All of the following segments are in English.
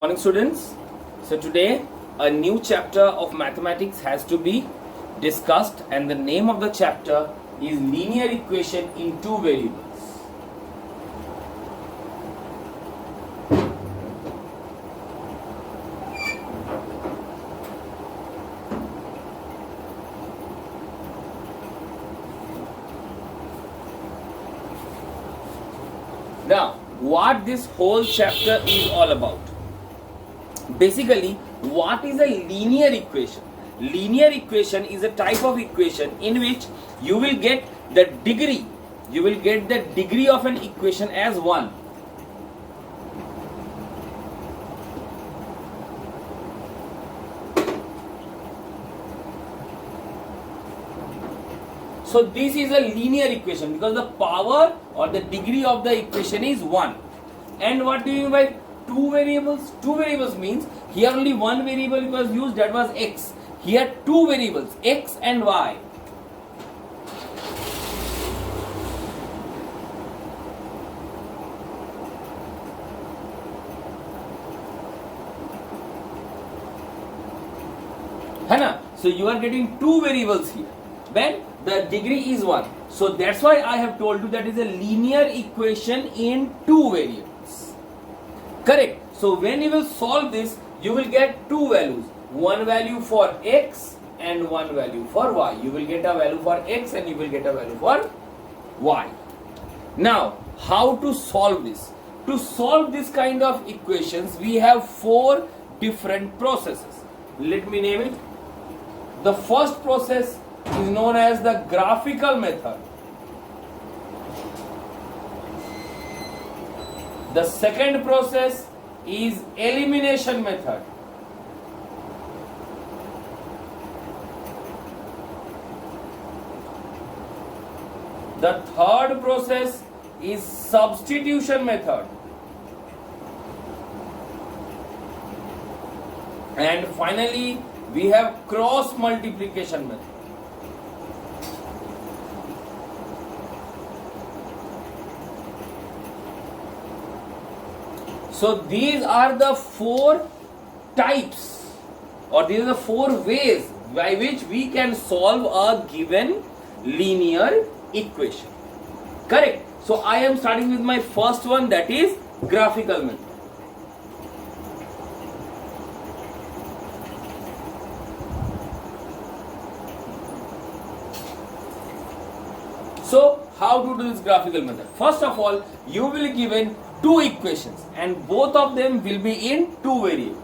Morning students. So today a new chapter of mathematics has to be discussed and the name of the chapter is linear equation in two variables. Now what this whole chapter is all about? Basically, what is a linear equation? Linear equation is a type of equation in which you will get the degree. You will get the degree of an equation as 1. So this is a linear equation because the power or the degree of the equation is 1. And what do you mean by two variables? Two variables means here only one variable was used, that was x. Here two variables, x and y. Hana? So you are getting two variables here. When the degree is 1. So that's why I have told you that is a linear equation in two variables. Correct. So when you will solve this, you will get two values. One value for x and one value for y. You will get a value for x and you will get a value for y. Now, how to solve this? To solve this kind of equations, we have four different processes. Let me name it. The first process is known as the graphical method. The second process is elimination method. The third process is substitution method. And finally, we have cross multiplication method. So these are the four types, or these are the four ways by which we can solve a given linear equation. Correct. So I am starting with my first one, that is graphical method. So how to do this graphical method? First of all, you will be given two equations and both of them will be in two variables.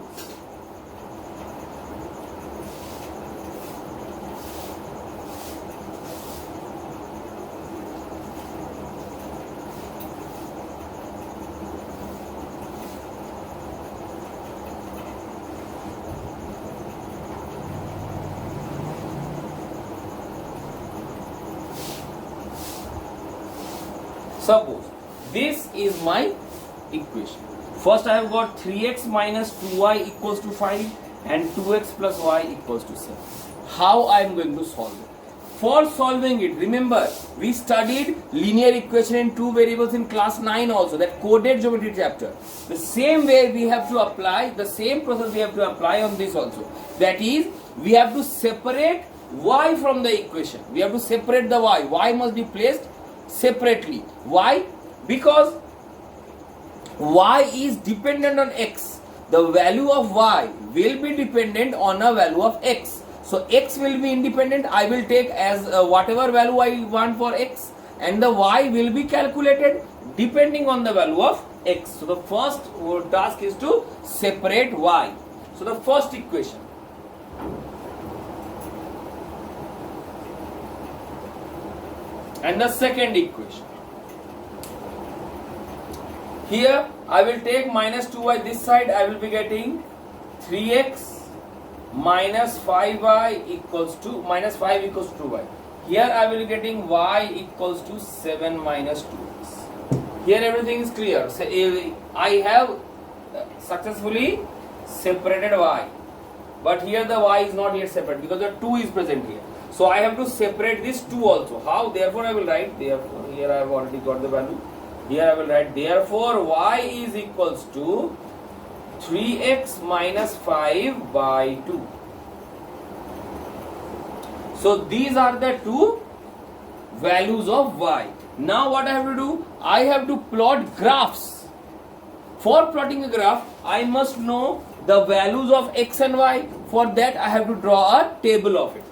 Suppose this is my equation. First I have got 3x minus 2y equals to 5 and 2x plus y equals to 7. How I am going to solve it? For solving it, remember we studied linear equation in two variables in class 9 also, that coded geometry chapter. The same way we have to apply, the same process we have to apply on this also. That is, we have to separate y from the equation. We have to separate the y. Y must be placed separately. Why? Because y is dependent on x. The value of y will be dependent on a value of x. So x will be independent. I will take as whatever value I want for x, and the y will be calculated depending on the value of x. So the first task is to separate y. So the first equation. And the second equation. Here I will take minus 2y this side, I will be getting 3x minus 5y equals to minus 5 equals to 2y. Here I will be getting y equals to 7 minus 2x. Here everything is clear. So I have successfully separated y, but here the y is not yet separate because the 2 is present here. So I have to separate this 2 also. How? Therefore I will write, therefore here I have already got the value. Here I will write, therefore y is equals to 3x minus 5 by 2. So these are the two values of y. Now what I have to do? I have to plot graphs. For plotting a graph, I must know the values of x and y. For that I have to draw a table of it.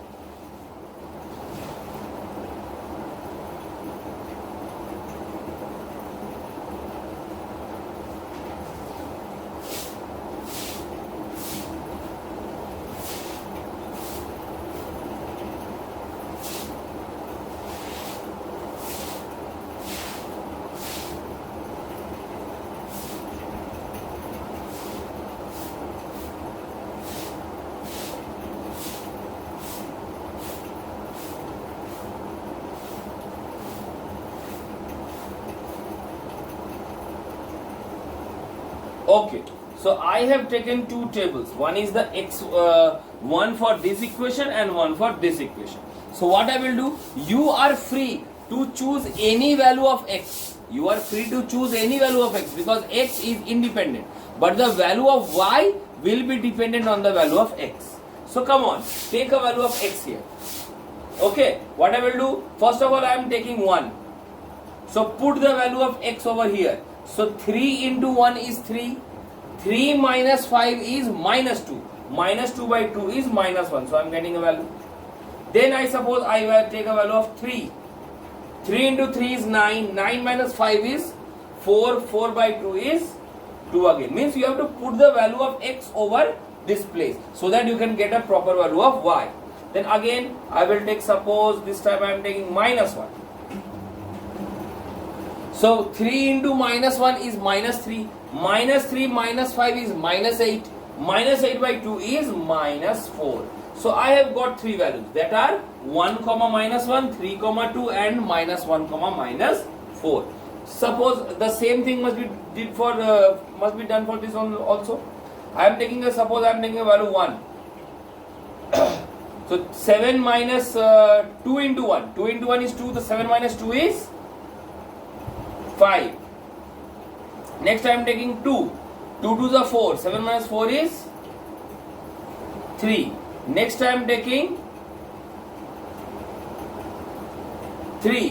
Okay, so I have taken two tables. One is the x, one for this equation and one for this equation. So what I will do? You are free to choose any value of x. You are free to choose any value of x because x is independent. But the value of y will be dependent on the value of x. So come on, take a value of x here. Okay, what I will do? First of all, I am taking 1. So put the value of x over here. So 3 into 1 is 3. 3 minus 5 is minus 2. Minus 2 by 2 is minus 1. So I am getting a value. Then I suppose I will take a value of 3. 3 into 3 is 9. 9 minus 5 is 4. 4 by 2 is 2 again. Means you have to put the value of x over this place so that you can get a proper value of y. Then again I will take, suppose this time I am taking minus 1. So 3 into minus 1 is minus 3. Minus 3 minus 5 is minus 8. Minus 8 by 2 is minus 4. So I have got three values that are 1 comma minus 1, 3 comma 2 and minus 1 comma minus 4. Suppose the same thing must be done for this one also. I am taking a, suppose I am taking a value 1. So 7 minus 2 into 1. 2 into 1 is 2. The 7 minus 2 is 5. Next I am taking 2. 2 to the 4. 7 minus 4 is 3. Next I am taking 3.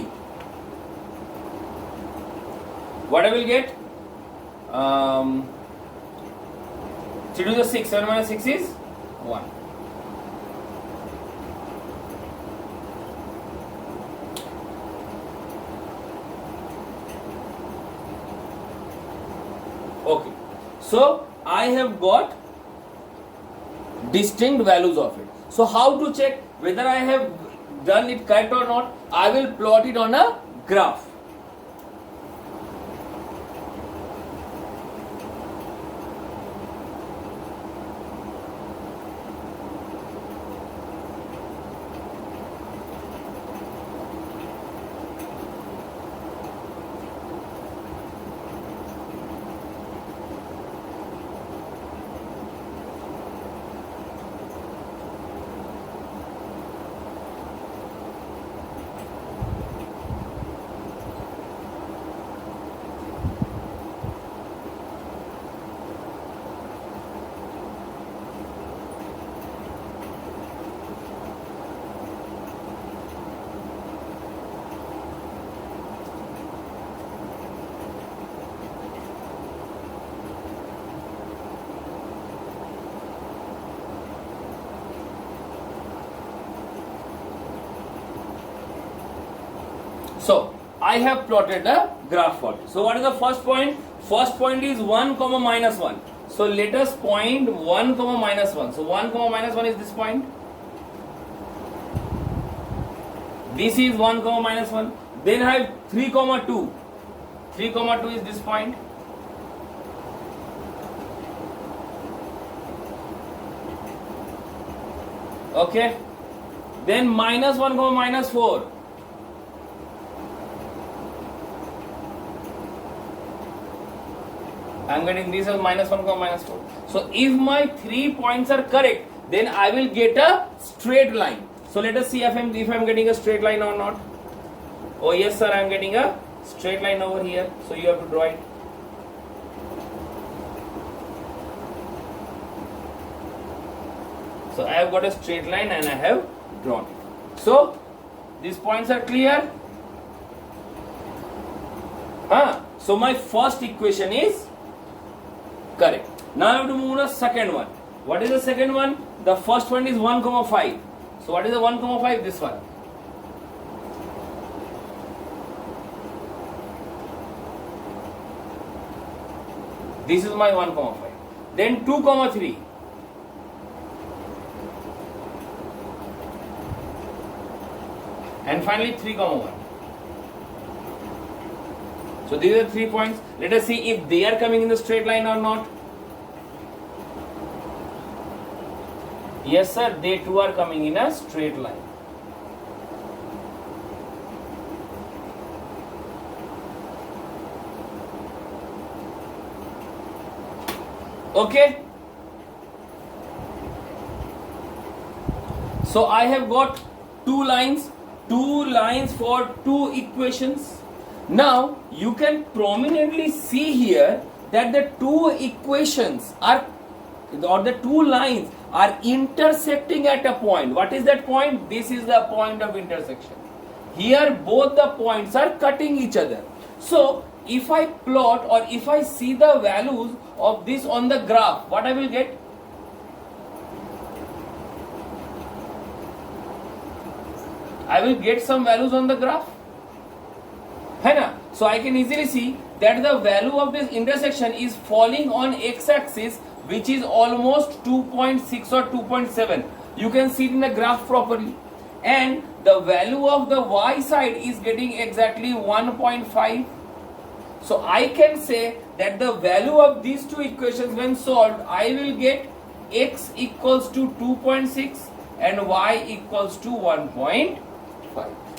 What I will get? 3 to the 6. 7 minus 6 is 1. Okay, so I have got distinct values of it. So how to check whether I have done it correct or not? I will plot it on a graph. So I have plotted a graph for it. So what is the first point? First point is 1 comma minus 1. So let us point 1 comma minus 1. So 1 comma minus 1 is this point. This is 1 comma minus 1. Then I have 3 comma 2. 3 comma 2 is this point. Okay. Then minus 1 comma minus 4. I am getting this as minus 1 comma minus 4. So if my 3 points are correct, then I will get a straight line. So let us see if I am getting a straight line or not. Oh yes sir, I am getting a straight line over here. So you have to draw it. So I have got a straight line and I have drawn it. So these points are clear. So my first equation is correct. Now I have to move on to the second one. What is the second one? The first one is 1, 5. So what is the 1, 5? This one. This is my 1, 5. Then 2, 3. And finally 3, 1. So these are 3 points. Let us see if they are coming in the straight line or not. Yes sir, they too are coming in a straight line. Okay. So I have got two lines for two equations. Now you can prominently see here that the two equations are, or the two lines are intersecting at a point. What is that point? This is the point of intersection. Here both the points are cutting each other. So if I plot or if I see the values of this on the graph, what I will get? I will get some values on the graph. है ना? So I can easily see that the value of this intersection is falling on x-axis, which is almost 2.6 or 2.7. You can see it in the graph properly. And the value of the y side is getting exactly 1.5. So I can say that the value of these two equations when solved, I will get x equals to 2.6 and y equals to 1.5.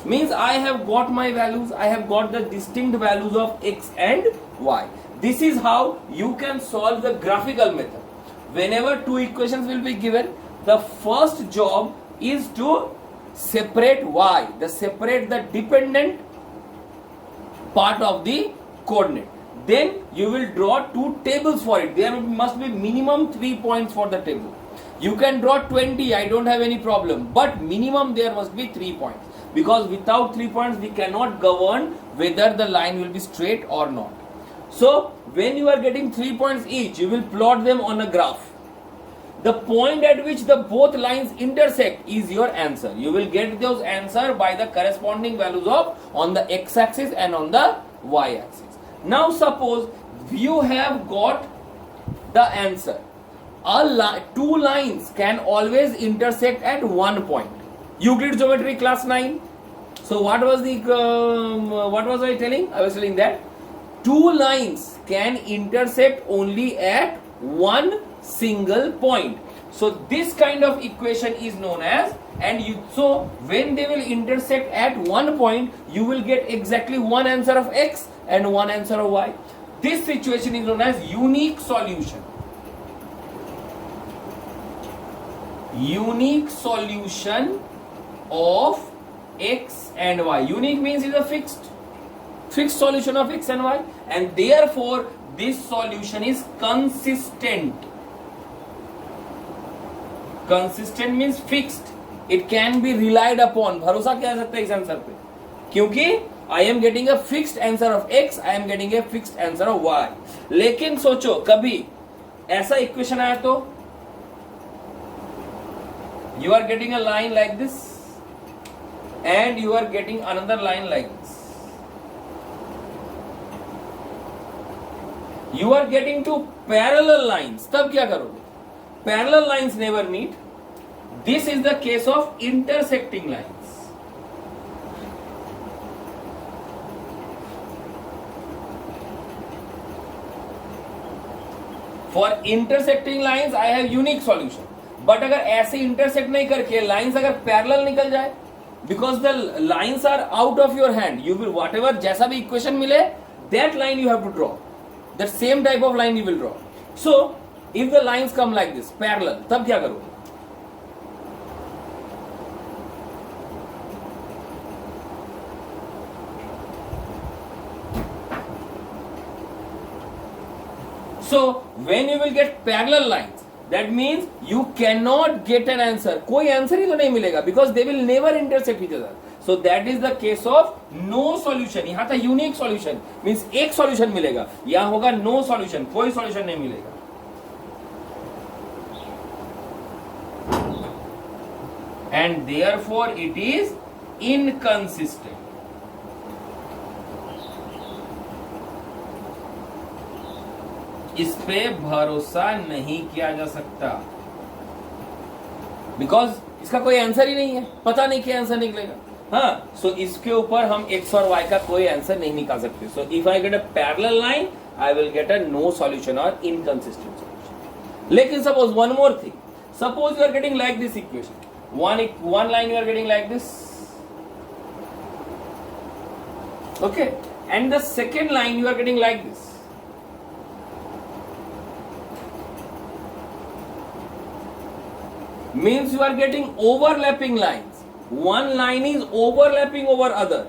Means I have got my values, I have got the distinct values of x and y. This is how you can solve the graphical method. Whenever two equations will be given, the first job is to separate y, separate the dependent part of the coordinate. Then you will draw two tables for it. There must be minimum 3 points for the table. You can draw 20, I don't have any problem, but minimum there must be 3 points. Because without 3 points we cannot govern whether the line will be straight or not. So when you are getting 3 points each, you will plot them on a graph. The point at which the both lines intersect is your answer. You will get those answer by the corresponding values of on the x-axis and on the y-axis. Now suppose you have got the answer. Two lines can always intersect at one point. Euclid Geometry class 9. So what was I telling? I was telling that two lines can intersect only at one single point. So this kind of equation is known as, so when they will intersect at one point, you will get exactly one answer of x and one answer of y. This situation is known as unique solution. Unique solution of x and y. Unique means is a fixed solution of x and y, and therefore this solution is consistent. Consistent means fixed. It can be relied upon. भरोसा किया जा सकता है इस answer पे, क्योंकि I am getting a fixed answer of x, I am getting a fixed answer of y. लेकिन सोचो कभी ऐसा इक्वेशन आया तो you are getting a line like this and you are getting another line like this. You are getting two parallel lines. तब क्या करोगे? Parallel lines never meet. This is the case of intersecting lines. For intersecting lines, I have unique solution. But अगर ऐसे intersect नहीं करके lines अगर parallel निकल जाए, because the lines are out of your hand, you will whatever जैसा भी equation मिले, that line you have to draw. That same type of line you will draw. So if the lines come like this, parallel, तब क्या करोगे? So when you will get parallel lines, that means you can not get an answer, कोई answer ही तो नहीं मिलेगा, because they will never intersect each other. So that is the case of no solution. यहां था unique solution, means एक solution मिलेगा, यहां होगा नो सॉल्यूशन, कोई सॉल्यूशन नहीं मिलेगा. And therefore it is inconsistent. इस पे भरोसा नहीं किया जा सकता, बिकॉज इसका कोई आंसर ही नहीं है, पता नहीं क्या आंसर निकलेगा. हाँ, सो इसके ऊपर हम x और y का कोई आंसर नहीं निकाल सकते. So if I get a parallel line, I will get a no solution और इनकंसिस्टेंट सॉल्यूशन. लेकिन suppose one more thing, suppose you are getting like this equation, one line you are getting like this, okay, and the second line you are getting like this. Means you are getting overlapping lines. One line is overlapping over other.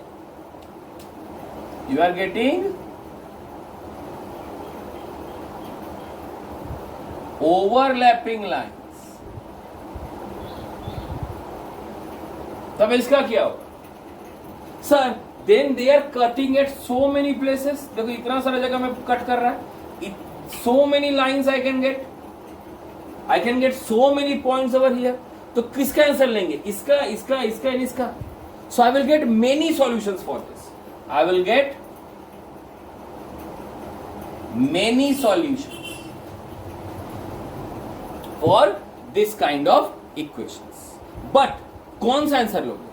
You are getting overlapping lines. तब इसका क्या होगा? Sir, then they are cutting at so many places. देखो इतना सारा जगह में cut कर रहा है. So many lines I can get. I can get so many points over here. तो किसका आंसर लेंगे? इसका, इसका, इसका and इसका. So I will get many solutions for this. I will get many solutions for this kind of equations. But कौन सा answer लोगे?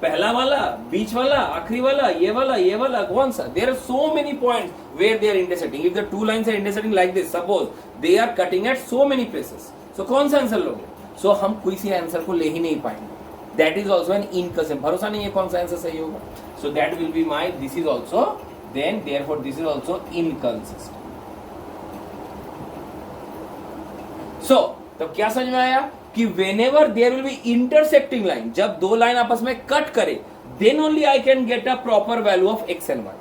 पहला वाला, बीच वाला, आखिरी वाला, ये वाला, कौन सा? There are so many points where they are intersecting. If the two lines are intersecting like this, suppose they are cutting at so many places. So कौन सा आंसर लोगे? So हम कोई सी आंसर को ले ही नहीं पाएंगे. That is also an inconsistent. भरोसा नहीं है कौन सा आंसर सही होगा. So that will be my, this is also, then therefore this is also inconsistent. So तब क्या समझ में आया कि whenever there will be intersecting line, जब दो लाइन आपस में कट करे, then only I can get a proper value of x and y.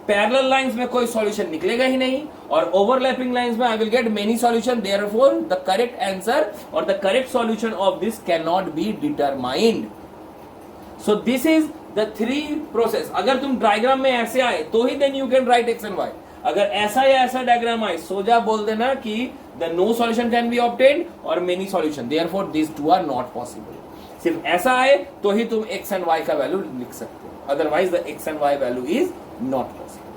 Parallel lines में कोई solution निकलेगा ही नहीं, और overlapping lines में I will get many solution. Therefore the correct answer or the correct solution of this cannot be determined. So this is the three process. अगर तुम diagram में ऐसे आए तो ही then you can write x and y. अगर ऐसा या ऐसा डायग्राम आए, सोजा बोल देना कि the no solution can be obtained or many solution. Therefore these two are not possible. सिर्फ ऐसा आए तो ही तुम x and y का वैल्यू लिख सकते हो, otherwise the x and y value is not possible.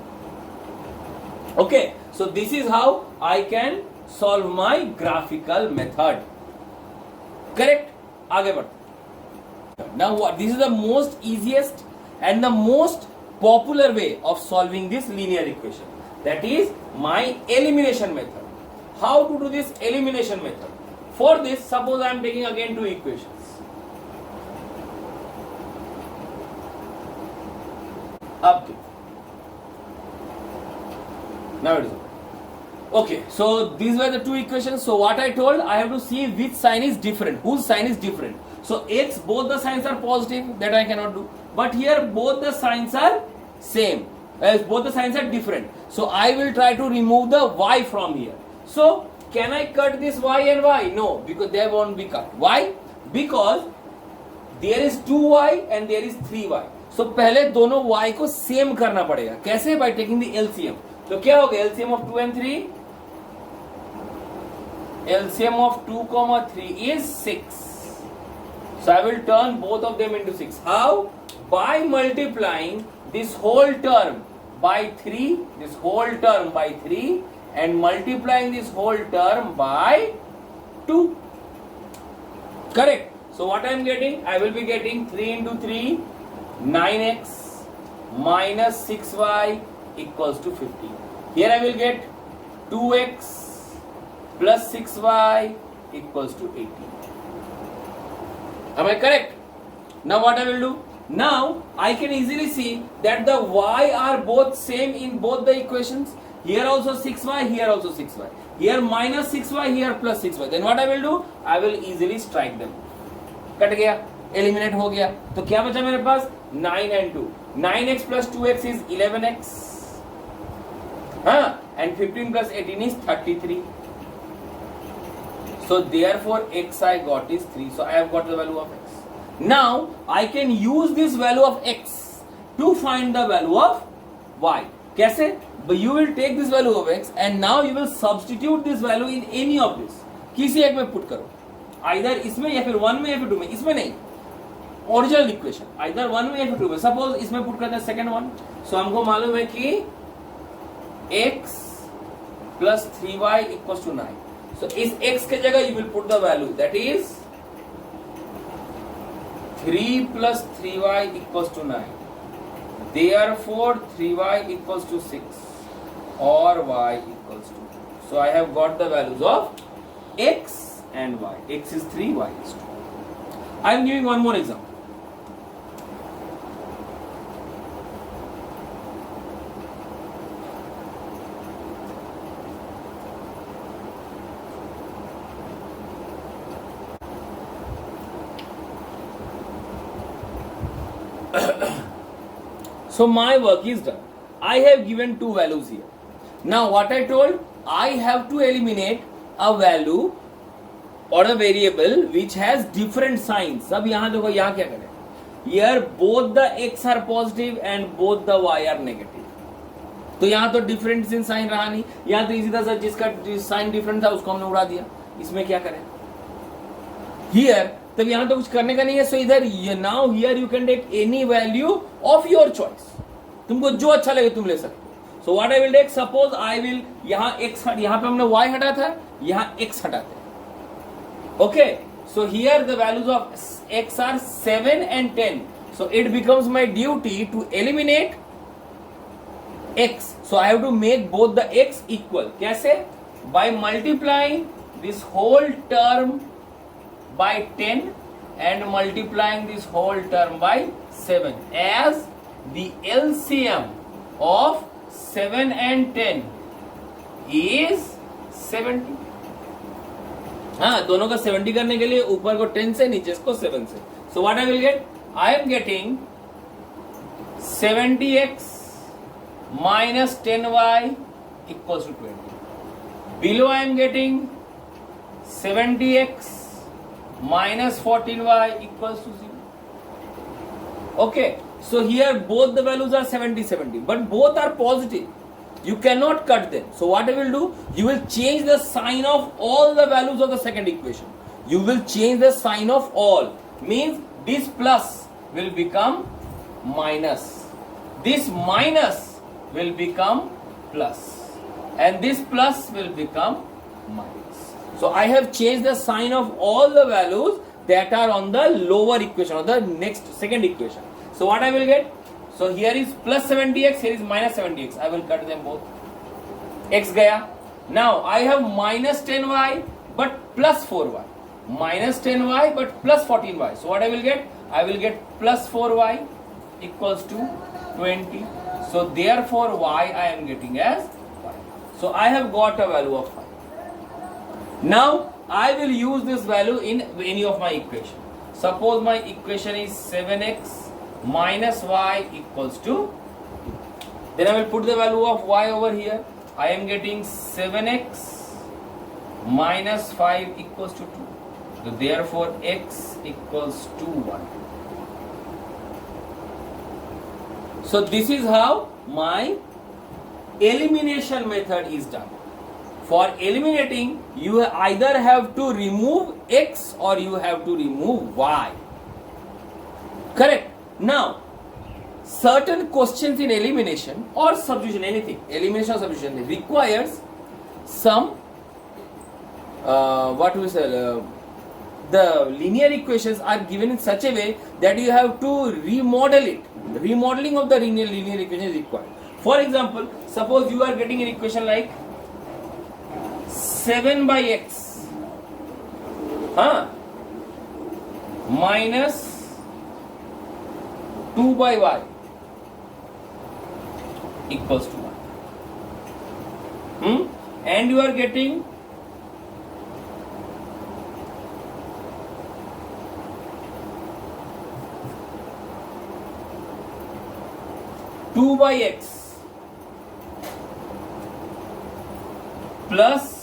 Okay, so this is how I can solve my graphical method. Correct? आगे बढ़ते. Now what? This is the most easiest and the most popular way of solving this linear equation. That is my elimination method. How to do this elimination method? For this, suppose I am taking again two equations. Up to. Now it is okay. So these were the two equations. So what I told, I have to see which sign is different, whose sign is different. So x, both the signs are positive, that I cannot do. But here both the signs are same, as both the signs are different. So I will try to remove the y from here. So can I cut this y and y? No, because they won't be cut. Why? Because there is 2y and there is 3y. So पहले दोनों y को same करना पड़ेगा. कैसे? By taking the LCM. तो क्या होगा LCM of 2 and 3? LCM of 2, 3 is 6. So I will turn both of them into 6. How? By multiplying this whole term by 3, this whole term by 3, and multiplying this whole term by 2. Correct? So what I am getting? I will be getting 3 into 3, 9x minus 6y equals to 15. Here I will get 2x plus 6y equals to 18. Am I correct? Now what I will do? Now I can easily see that the y are both same in both the equations. Here also 6y, here also 6y. Here minus 6y, here plus 6y. Then what I will do? I will easily strike them. Cut गया, eliminate हो गया. तो क्या बचा मेरे पास? 9 and 2. 9x plus 2x is 11x. हाँ, and 15 plus 18 is 33. So therefore x I got is 3. So I have got the value of x. Now I can use this value of x to find the value of y. कैसे? But you will take this value of x and now you will substitute this value in any of this. किसी एक में put करो. Either इसमें या फिर 1 में या फिर 2 में. इसमें नहीं. Original equation. Either 1 में या फिर 2 में. Suppose इसमें put करते हैं second one. So हमको मालूम है कि x plus 3y equals to 9. So इस x के जगह you will put the value, that is 3 plus 3y equals to 9. Therefore 3y equals to 6 or y equals to 2. So I have got the values of x and y. X is 3, y is 2. I am giving one more example. So my work is done. I have given two values here. Now what I told, I have to eliminate a value or a variable which has different signs. अब यहाँ देखो यहाँ क्या करें? Here both the x are positive and both the y are negative. तो यहाँ तो difference in sign रहा नहीं. यहाँ तो इसी तरह से जिसका sign different था उसको हमने उड़ा दिया. इसमें क्या करें? Here तब यहाँ तो कुछ करने का नहीं है. So इधर now here you can take any value of your choice. तुमको जो अच्छा लगे तुम ले सकते हो. So what I will take? Suppose I will यहाँ x यहाँ पे हमने y हटा था, यहाँ x हटाते हैं. Okay. So here the values of x are 7 and 10. So it becomes my duty to eliminate x. So I have to make both the x equal. कैसे? By multiplying this whole term by 10 and multiplying this whole term by 7, as the LCM of 7 and 10 is 70. हाँ, दोनों का 70 करने के लिए ऊपर को 10 से नीचे को 7 से. So what I will get? I am getting 70x minus 10y equals to 20. Below I am getting 70x minus 14y equals to 0. Okay. So here both the values are 70, 70, but both are positive. You cannot cut them. So what I will do? You will change the sign of all the values of the second equation. You will change the sign of all. Means this plus will become minus. This minus will become plus. And this plus will become minus. So I have changed the sign of all the values that are on the lower equation or the next second equation. So what I will get? So here is plus 70x, here is minus 70x. I will cut them both. X gaya. Now I have minus 10y but plus 4y. Minus 10y but plus 14y. So what I will get? I will get plus 4y equals to 20. So therefore y I am getting as 5. So I have got a value of 5. Now I will use this value in any of my equation. Suppose my equation is 7x minus y equals to 2. Then I will put the value of y over here. I am getting 7x minus 5 equals to 2. So therefore x equals to 1. So this is how my elimination method is done. For eliminating, you either have to remove x or you have to remove y. Correct? Now, certain questions in elimination or substitution, anything, elimination or substitution, requires some, the linear equations are given in such a way that you have to remodel it. Remodeling of the linear equation is required. For example, suppose you are getting an equation like 7 by x minus 2 by y equals to 1. And you are getting two by x plus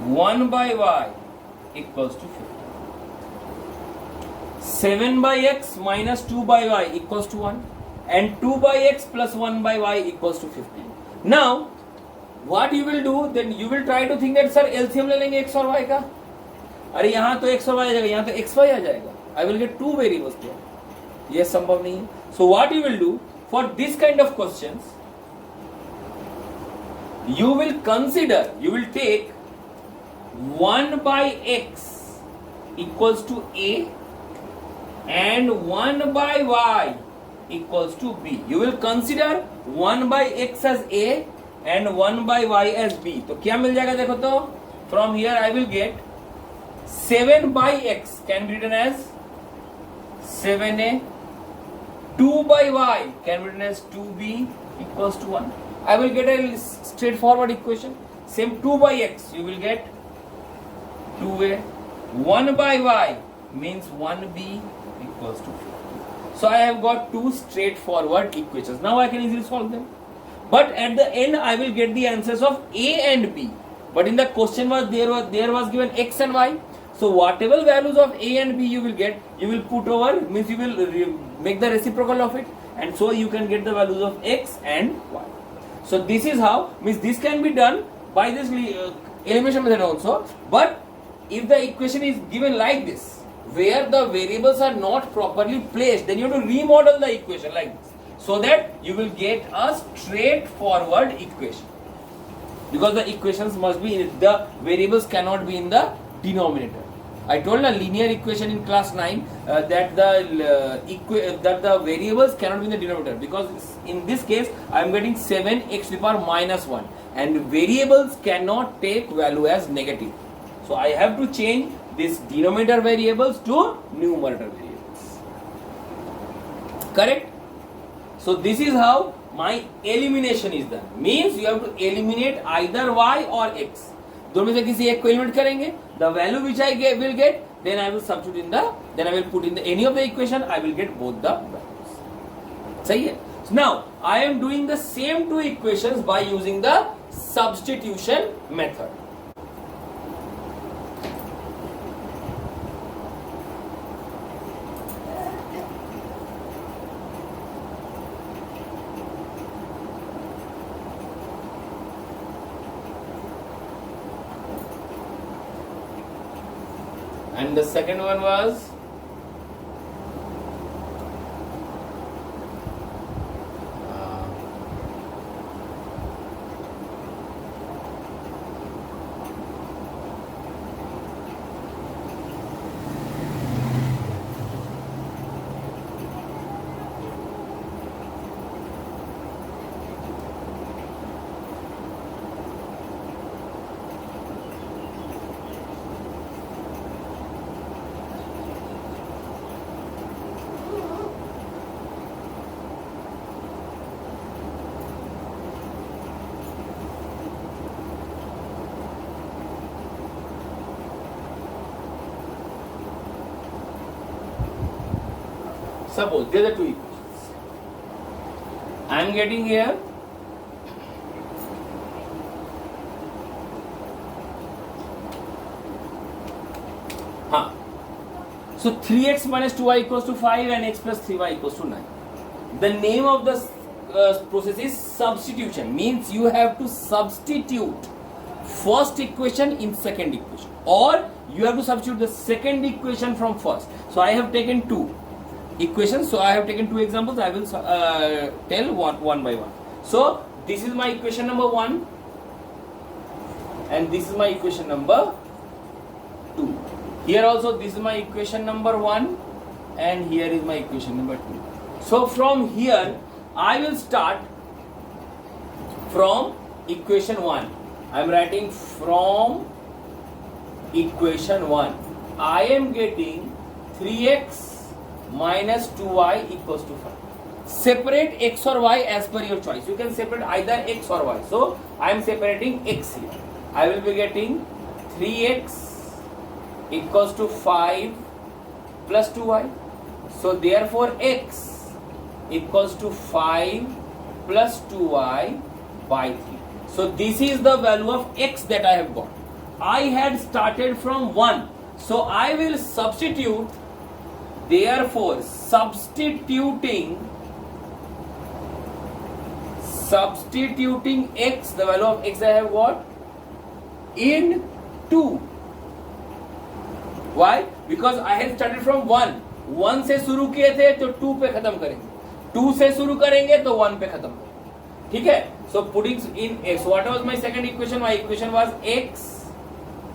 1 by y equals to 15. 7 by x minus 2 by y equals to 1, and 2 by x plus 1 by y equals to 15. Now what you will do, then you will try to think that sir LCM ले लेंगे x और y का. अरे यहाँ तो x और y आ जाएगा, यहाँ तो xy आ जाएगा. I will get two variables there. ये संभव नहीं है. So what you will do for this kind of questions, you will consider, you will take 1 by x equals to a and 1 by y equals to b. You will consider 1 by x as a and 1 by y as b. तो क्या मिल जाएगा देखो तो, from here I will get 7 by x can be written as 7a, 2 by y can be written as 2b equals to 1. I will get a straightforward equation. Same 2 by x you will get 2a, 1 by y means 1b equals to 50. So I have got two straightforward equations. Now I can easily solve them. But at the end I will get the answers of a and b. But in the question was there was given x and y. So whatever values of a and b you will get, you will put over, means you will make the reciprocal of it, and so you can get the values of x and y. So this is how, means this can be done by this elimination method also. But if the equation is given like this, where the variables are not properly placed, then you have to remodel the equation like this, so that you will get a straightforward equation. Because the equations must be, the variables cannot be in the denominator. I told a linear equation in class 9 that the variables cannot be in the denominator, because in this case I am getting 7x to the power minus 1, and variables cannot take value as negative. So I have to change this denominator variables to numerator variables. Correct? So this is how my elimination is done. Means you have to eliminate either y or x. दोनों में से किसी एक को eliminate करेंगे. The value which I will get, then I will substitute in the, then I will put in the any of the equation. I will get both the values. सही है? So now I am doing the same two equations by using the substitution method. And the second one was suppose there are two equations. I am getting here so 3x minus 2y equals to 5 and x plus 3y equals to 9. The name of the process is substitution. Means you have to substitute first equation in second equation, or you have to substitute the second equation from first. So I have taken two equations, so I have taken two examples. I will tell one by one. So this is my equation number 1 and this is my equation number 2. Here also this is my equation number 1 and here is my equation number 2. So from here I will start from equation 1. I am writing from equation 1. I am getting 3x minus 2y equals to 5. Separate x or y as per your choice. You can separate either x or y. So I am separating x here. I will be getting 3x equals to 5 plus 2y. So therefore x equals to 5 plus 2y by 3. So this is the value of x that I have got. I had started from 1. So I will substitute, therefore substituting x, the value of x I have got in 2. Why? Because I had started from 1. 1 से शुरू किए थे तो 2 पे खत्म करेंगे, 2 से शुरू करेंगे तो 1 पे खत्म करेंगे. ठीक है. So putting in x, what was my second equation? My equation was x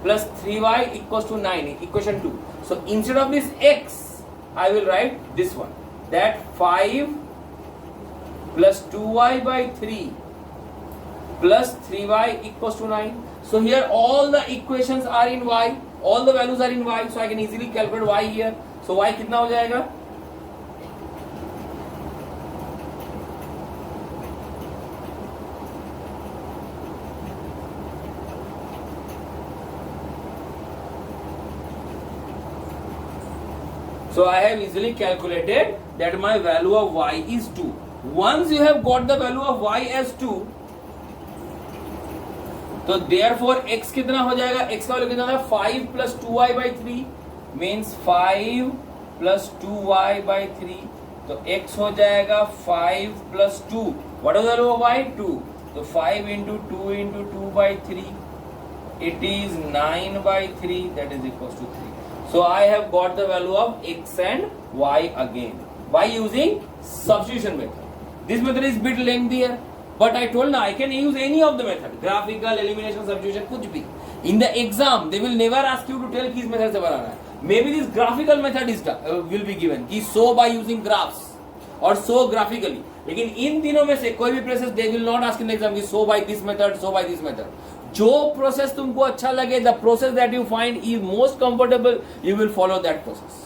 plus 3y equals to 9, equation 2. So instead of this x, I will write this one, that 5 plus 2y by 3 plus 3y equals to 9. So here all the equations are in y, all the values are in y, so I can easily calculate y here. So y कितना हो जाएगा? So I have easily calculated that my value of y is 2. Once you have got the value of y as 2, तो therefore x कितना हो जाएगा? x का value कितना था? 5 plus 2y by 3 means 5 plus 2y by 3. तो x हो जाएगा 5 plus 2. What is the value of y? 2. तो 5 into 2 into 2 by 3. It is 9 by 3, that is equals to 3. So I have got the value of x and y again by using substitution method. This method is bit lengthier, but I told now I can use any of the method, graphical, elimination, substitution, कुछ भी. In the exam, they will never ask you to tell किस method से बनाना है. Maybe this graphical method is will be given कि show by using graphs or show graphically. लेकिन इन तीनों में से कोई भी process they will not ask in the exam कि show by this method, show by this method. जो process तुमको अच्छा लगे, the process that you find is most comfortable, you will follow that process.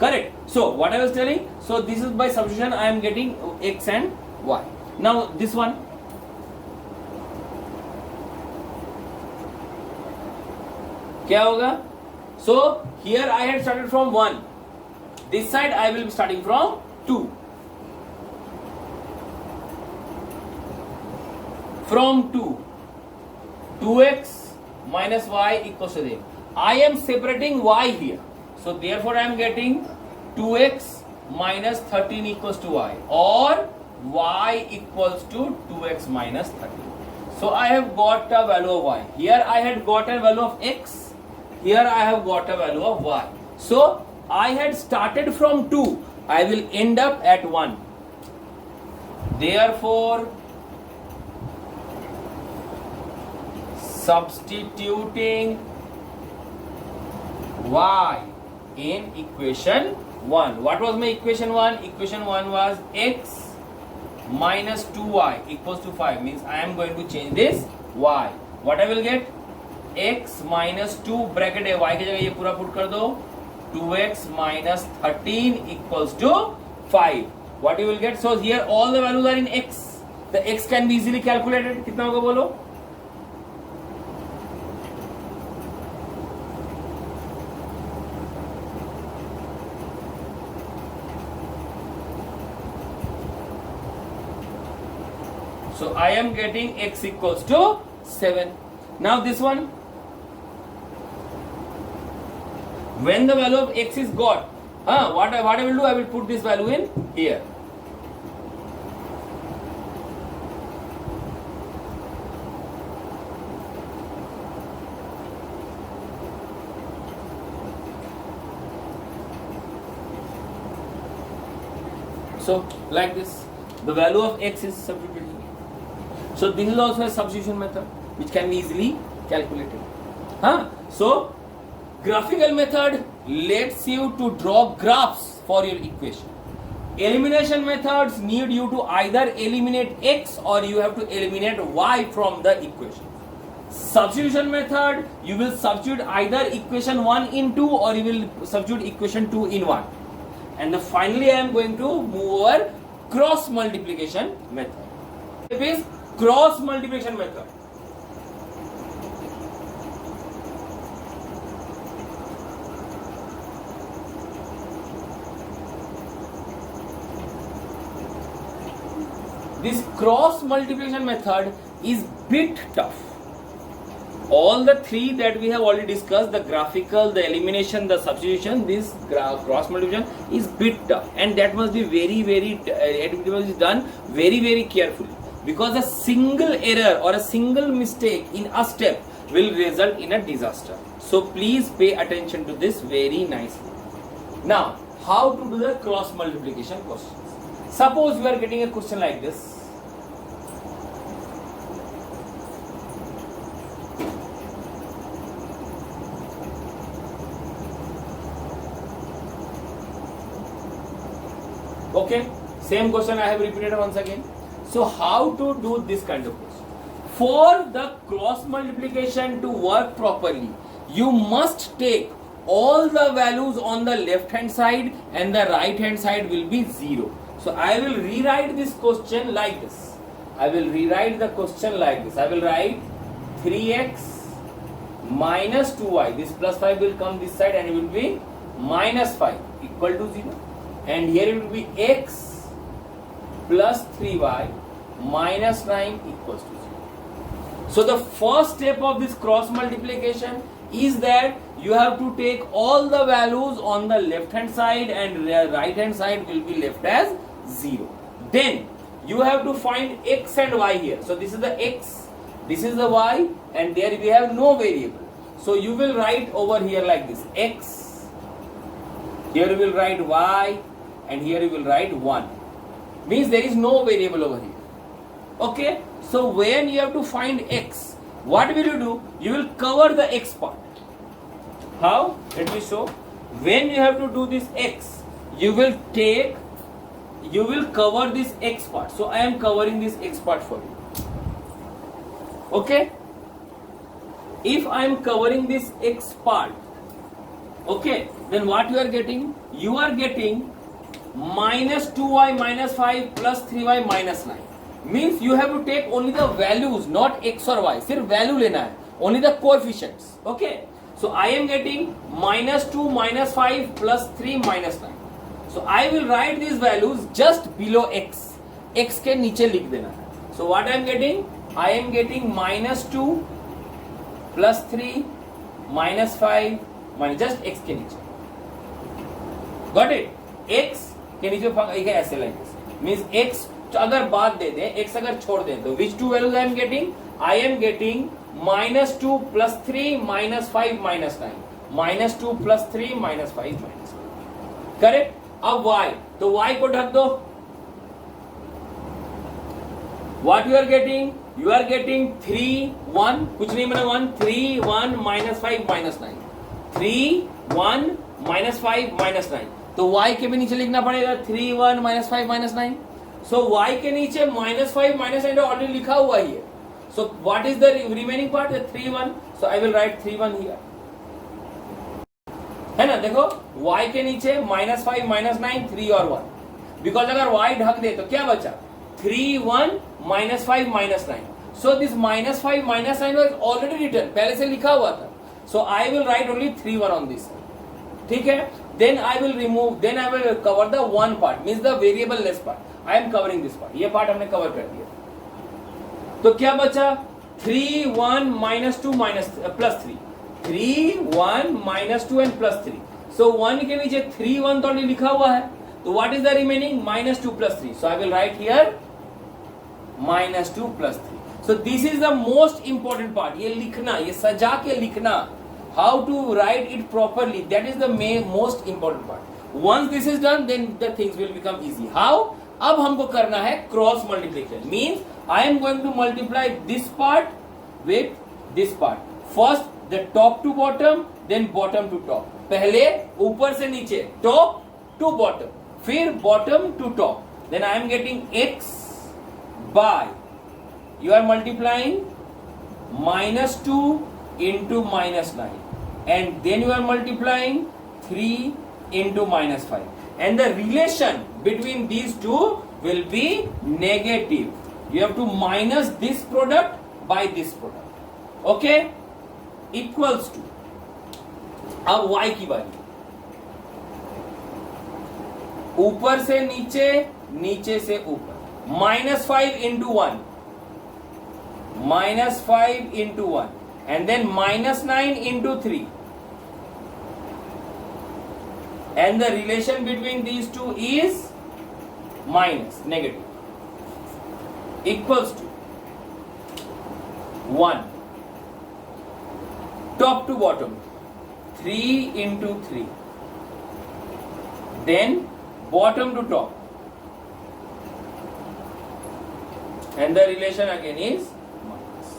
Correct. So what I was telling, so this is by substitution I am getting x and y. Now this one, क्या होगा? So here I had started from 1, this side I will be starting from 2. From 2x minus y equals to 0. I am separating y here, so therefore I am getting 2x minus 13 equals to y, or y equals to 2x minus 13. So I have got a value of y. Here I had got a value of x, here I have got a value of y. So I had started from 2, I will end up at 1. Therefore substituting y in equation 1. What was my equation 1? Equation 1 was x minus 2y equals to 5, means I am going to change this y. What I will get? x minus 2 bracket है, y की जगह ये पूरा put कर दो, 2x minus 13 equals to 5. What you will get? So here all the values are in x. The x can be easily calculated. कितना होगा बोलो? So I am getting x equals to 7. Now this one, when the value of x is got, what I will do, I will put this value in here. So like this, the value of x is substituted. So this is also a substitution method which can be easily calculated. So graphical method lets you to draw graphs for your equation. Elimination methods need you to either eliminate x or you have to eliminate y from the equation. Substitution method, you will substitute either equation 1 in 2 or you will substitute equation 2 in 1. And then finally I am going to move over cross multiplication method. It is cross multiplication method. This cross multiplication method is bit tough. all the three that we have already discussed, the graphical, the elimination, the substitution, this cross multiplication is bit tough, and that must be it must be done very carefully, because a single error or a single mistake in a step will result in a disaster. So please pay attention to this very nicely. Now, how to do the cross multiplication questions? Suppose you are getting a question like this. Okay, same question I have repeated once again. So how to do this kind of question? For the cross multiplication to work properly, you must take all the values on the left hand side and the right hand side will be 0. So I will rewrite this question like this. I will write 3x minus 2y. This plus 5 will come this side and it will be minus 5 equal to 0. And here it will be x plus 3y minus 9 equals to 0. So the first step of this cross multiplication is that you have to take all the values on the left hand side and right hand side will be left as 0. Then you have to find x and y here. So this is the x, this is the y, and there we have no variable. So you will write over here like this, x, here you will write y, and here you will write 1. Means there is no variable over here. Okay, so when you have to find x, what will you do? You will cover the x part. How? Let me show. When you have to do this x, you will cover this x part. So I am covering this x part for you. Okay, if I am covering this x part, okay, then what you are getting? You are getting minus 2y minus 5 plus 3y minus 9. Means you have to take only the values, not x or y. सिर्फ value लेना है, only the coefficients. Okay, so I am getting minus 2 minus 5 plus 3 minus 9. So I will write these values just below x. X के नीचे लिख देना है. So what I am getting? I am getting minus 2 plus 3 minus 5 minus just x के नीचे. Got it? x के नीचे ऐसे like this. Means x अगर बाद दे दें, x अगर छोड़ दें तो which two values I am getting? I am getting minus 2 plus 3 minus 5 minus 9. Minus 2 plus 3 minus 5 minus 9. Correct? अब y, तो y को ढक दो. What you are getting? You are getting 3 1, कुछ नहीं बना 1, 3 1 minus 5 minus 9. 3 1 minus 5 minus 9. तो y के भी नीचे लिखना पड़ेगा 3 1 minus 5 minus 9. So y के नीचे minus 5 minus 9 ऑलरेडी लिखा हुआ ही है. So what is the remaining part? The 3 1. So I will write 3 1 here. है ना, देखो y के नीचे minus 5 minus 9 3 और 1. Because अगर y ढक दे तो क्या बचा? 3 1 minus 5 minus 9. So this minus 5 minus 9 was already written. पहले से लिखा हुआ था. So I will write only 3 1 on this. ठीक है? Then I will cover the one part, means the variable less part. I am covering this part. ये part हमने cover कर दिया. तो क्या बचा? 3 1 minus 2 minus plus 3. 3 1 minus 2 and plus 3. So 1 के नीचे 3 1 तो लिखा हुआ है. तो what is the remaining? Minus 2 plus 3. So I will write here minus 2 plus 3. So this is the most important part. ये लिखना, ये सजा के लिखना. How to write it properly, that is the most important part. Once this is done, then the things will become easy. How? अब हमको करना है cross multiplication. Means I am going to multiply this part with this part. First the top to bottom, then bottom to top. पहले ऊपर से नीचे, top to bottom, फिर bottom to top. Then I am getting x by, you are multiplying minus 2 into minus 9, and then you are multiplying 3 into minus 5, and the relation between these two will be negative. You have to minus this product by this product. Okay, equals to, अब y की बारी, ऊपर से नीचे, नीचे से ऊपर. minus 5 into 1, minus 5 into 1, and then minus 9 into 3, and the relation between these two is minus, negative, equals to 1. Top to bottom, 3 into 3, then bottom to top, and the relation again is minus.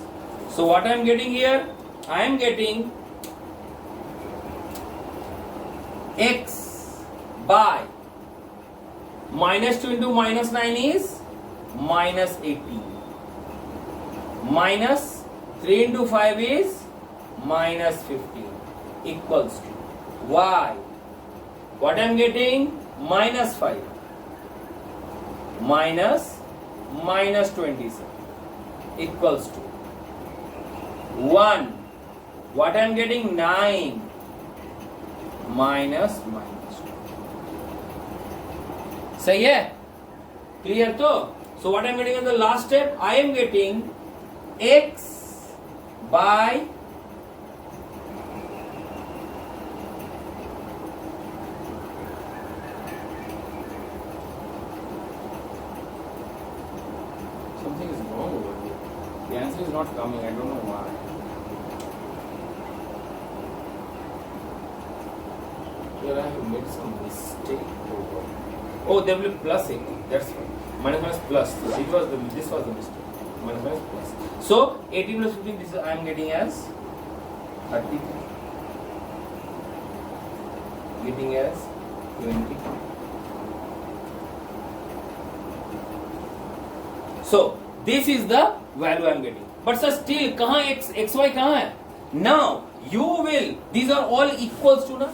So what I am getting here? I am getting x by minus 2 into minus 9 is minus 18, minus 3 into 5 is minus 15, equals to y. What I am getting? Minus 5 minus 27 equals to 1. What I am getting? 9 minus 2. सही है? Clear तो? So what I am getting in the last step? I am getting x by something is wrong over here. The answer is not coming. I don't know why. Here I have made some mistake over. Oh, there will be plus 18. That's right. Minus plus. This was the mistake. Minus plus. So 18 plus 15. This I am getting as 33. Getting as 20. So this is the value I am getting. But sir, still कहाँ xy कहाँ है? Now you will. These are all equals to ना.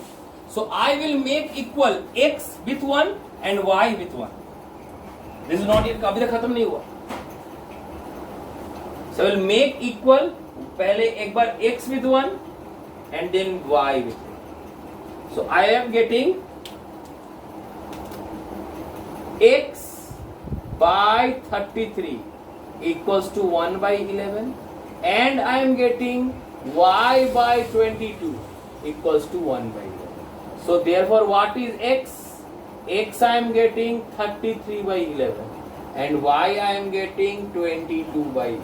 So I will make equal x with 1 and y with 1. This is not yet. अभी तक खत्म नहीं हुआ. So I will make equal. पहले एक बार x with 1 and then y with 1. So I am getting x by 33 equals to 1 by 11, and I am getting y by 22 equals to 1 by 11. So therefore what is x? X I am getting 33 by 11 and y I am getting 22 by 11.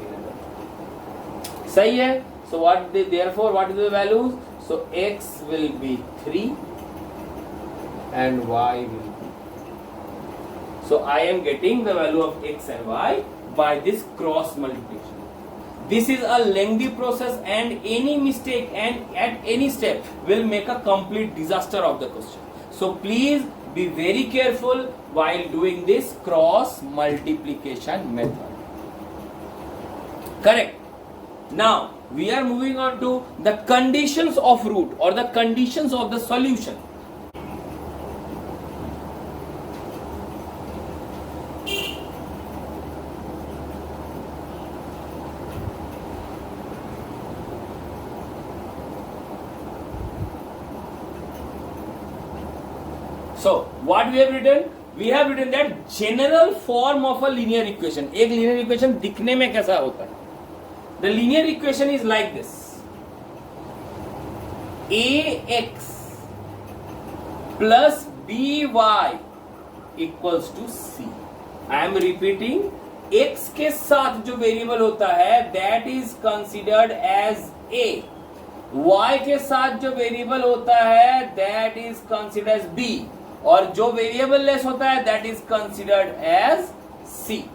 सही है? So therefore what is the values? So x will be 3 and y will be. So I am getting the value of x and y by this cross multiplication. This is a lengthy process and any mistake and at any step will make a complete disaster of the question. So please be very careful while doing this cross multiplication method. Correct. Now we are moving on to the conditions of root or the conditions of the solution. So what we have written? We have written that general form of a linear equation. एक linear equation दिखने में कैसा होता है? The linear equation is like this. ax plus by equals to c. I am repeating. x के साथ जो variable होता है that is considered as a. y के साथ जो वेरिएबल होता है that is considered as b. और जो वेरिएबल लेस होता है that is considered as c.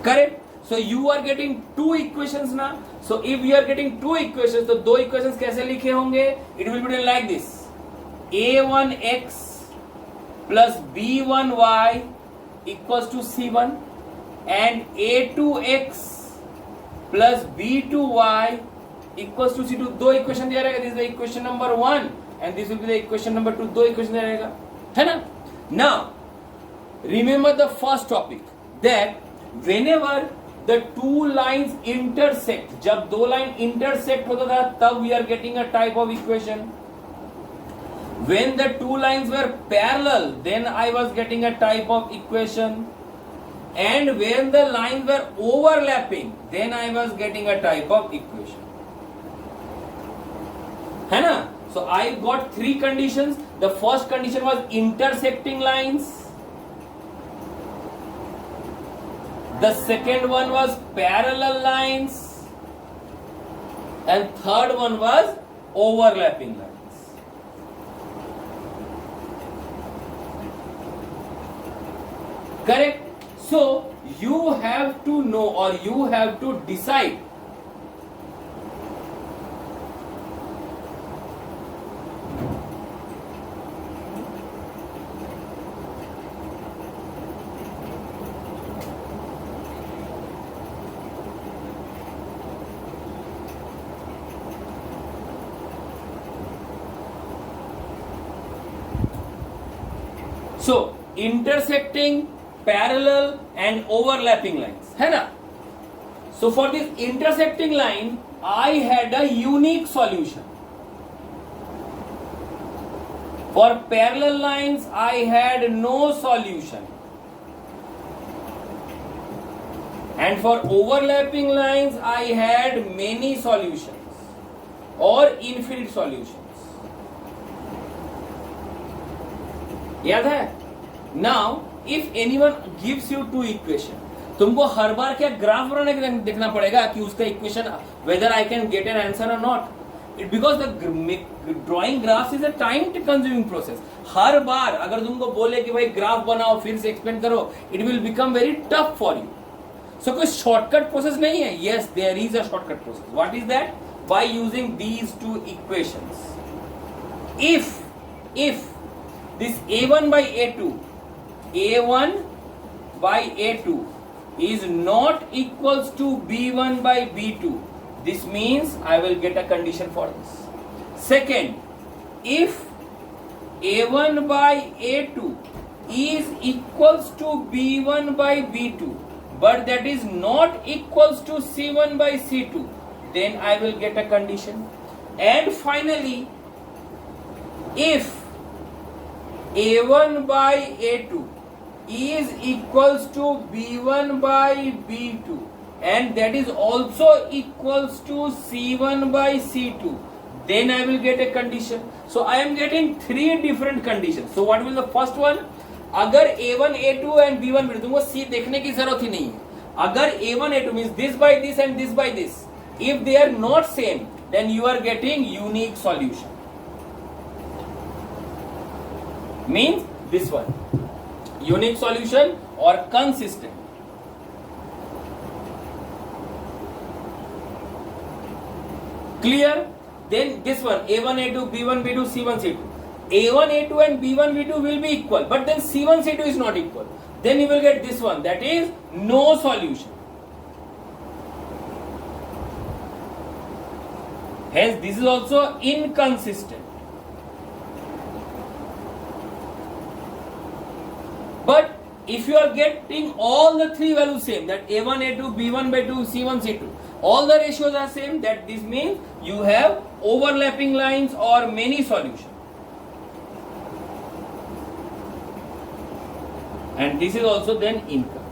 Correct? So you are getting two equations now. So if you are getting two equations, तो दो equations कैसे लिखे होंगे? It will be written like this: a1x plus b1y equals to c1 and a2x plus b2y equals to c2. दो equation दिया रहेगा. This is the equation number 1 and this will be the equation number 2. दो equation दिया रहेगा, है ना? Now remember the first topic that whenever the two lines intersect, जब दो लाइन intersect होता था तब we are getting a type of equation. When the two lines were parallel, then I was getting a type of equation. And when the lines were overlapping, then I was getting a type of equation. है ना? So I got three conditions. The first condition was intersecting lines. The second one was parallel lines. And third one was overlapping lines. Correct? So you have to know, or you have to decide so intersecting, parallel and overlapping lines, है ना? So for this intersecting line, I had a unique solution. For parallel lines, I had no solution. And for overlapping lines, I had many solutions or infinite solutions. याद है? Now, if anyone gives you two equation, तुमको हर बार क्या graph बनाने के देखना पड़ेगा कि उसका equation whether I can get an answer or not. Because the drawing graphs is a time consuming process. हर बार अगर तुमको बोले कि भाई ग्राफ बनाओ फिर से एक्सप्लेन करो, it will become very tough for you. So कोई shortcut process नहीं है. Yes, there is a shortcut process. What is that? By using these two equations. If this A1 by A1 by A2 is not equals to B1 by B2, this means I will get a condition for this. Second, if A1 by A2 is equals to B1 by B2, but that is not equals to C1 by C2, then I will get a condition. And finally, if A1 by A2 is equals to B1 by B2 and that is also equals to C1 by C2, then I will get a condition. So I am getting three different conditions. So what will the first one? अगर A1 A2 and B1 B2, तुमको C देखने की जरूरत ही नहीं है. अगर A1 A2 means this by this and this by this, if they are not same, then you are getting unique solution. Means this one, unique solution or consistent. Clear? Then this one, A1 A2 B1 B2 C1 C2. A1 A2 and B1 B2 will be equal, but then C1 C2 is not equal. Then you will get this one, that is no solution. Hence this is also inconsistent. But if you are getting all the three values same, that A1 A2 B1 by 2 C1 C2, all the ratios are same, that this means you have overlapping lines or many solutions. And this is also then inconsistent.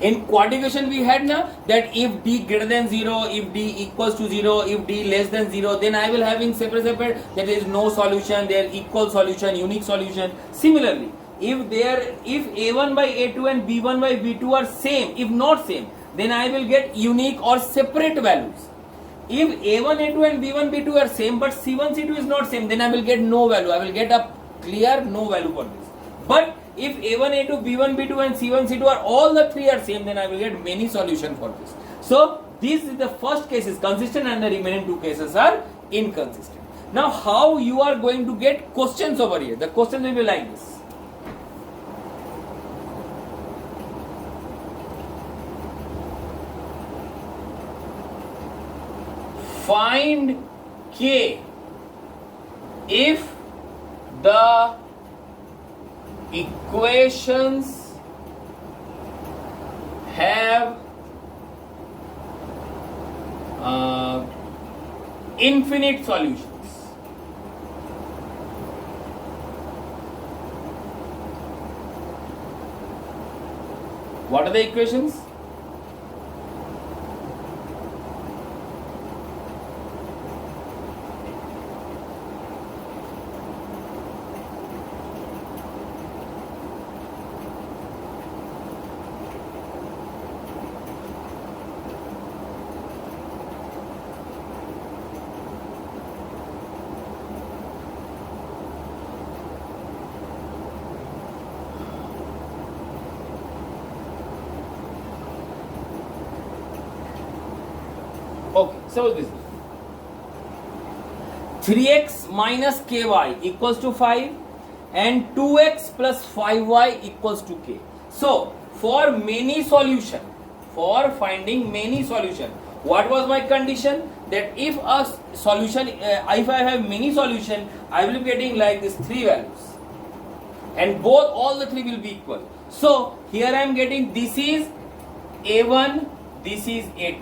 In quantification we had now that if D greater than 0, if D equals to 0, if D less than 0, then I will have in separate that there is no solution, there equal solution, unique solution. Similarly, if A1 by A2 and B1 by B2 are same, if not same, then I will get unique or separate values. If A1 A2 and B1 B2 are same but C1 C2 is not same, then I will get no value. I will get a clear no value for this. But if A1 A2 B1 B2 and C1 C2 are all the three are same, then I will get many solution for this. So this is the first case is consistent and the remaining two cases are inconsistent. Now how you are going to get questions over here? The questions will be like this. Find K if the equations have infinite solutions. What are the equations? Okay, so this is 3x minus ky equals to 5 and 2x plus 5y equals to k. So for many solution, for finding many solution, what was my condition? That if a solution, if I have many solution, I will be getting like this 3 values, and all the 3 will be equal. So here I am getting, this is a1, this is a2,